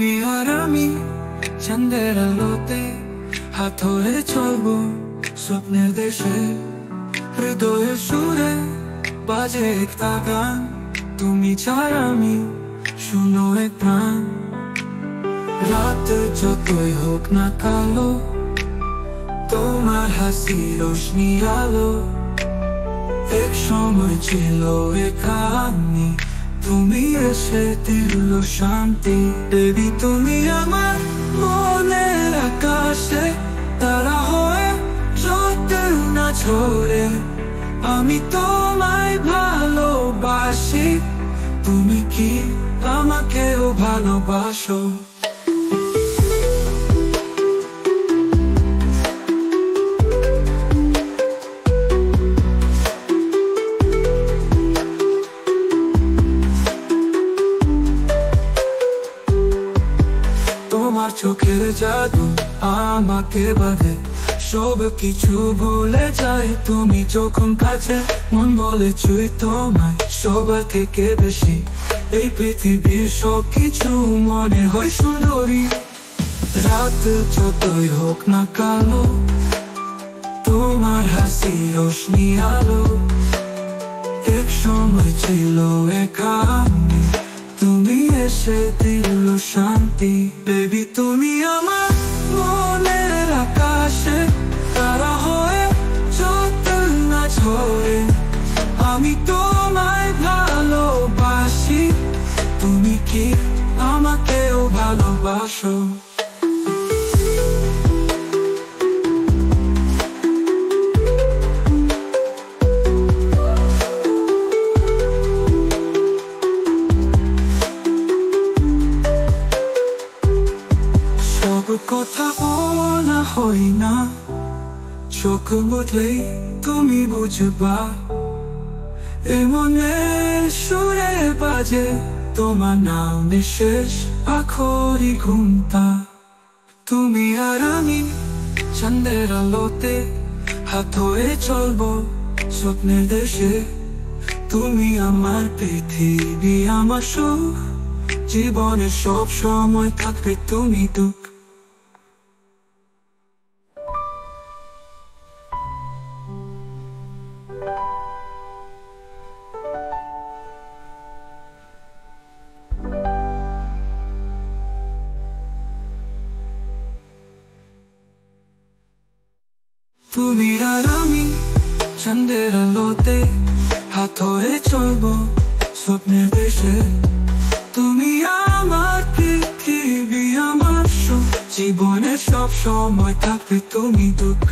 তুমি আর আমি চাঁদের আলোতে হাত ধরে চলবো স্বপ্নের দেশে। হৃদয়ের সুরে বাজে একটা গান, তুমি ছাড় আমি শুনো এক প্রাণ। রাত যতই হোক না কালো, তোমার হাসি রোশনি আলো। এক সময় ছিল এখানে, তুমি এসে দিল শান্তি। দেবী তুমি আমার মনের আকাশে, তারা হয়ে যত না ঝরে। আমি তোমায় ভালোবাসি, তুমি কি আমাকেও ভালোবাসো? তোমার চোখের জাদু আমাকে বাঁধে, সব কিছু ভুলে যায় তুমি যখন কাছে। মন বলে চুই তোমায় সবার থেকে বেশি, এই পৃথিবীর সব কিছু মনে হয় সুন্দরী। রাত যতই হোক না কালো, তোমার হাসি রোশনি আলো। এক সময় ছিল এখানে, তুমি এসে দিল শান্তি। বেবি তুমি আমার মনের আকাশে, তারা হয়ে যত না ঝরে। আমি তোমায় ভালোবাসি, তুমি কি আমাকেও ভালোবাসো? কথা বলা হয় না, চোখ বুঝলেই তুমি বুঝবা। এমনের সুরে বাজে তোমার নাম, শেষ আখরি ঘুমটা। তুমি আর আমি চাঁদের আলোতে হাত ধরে চলবো স্বপ্নের দেশে। তুমি আমার পৃথিবী, আমার সুখ, জীবনে সব সময় থাকবে তুমি দুঃখ। তুমি আর আমি চাঁদের আলোতে হাত ধরে চলবো স্বপ্নের দেশে। তুমি আমার পৃথিবী, আমার সুখ, জীবনে সব সময় থাকবে তুমি দুঃখ।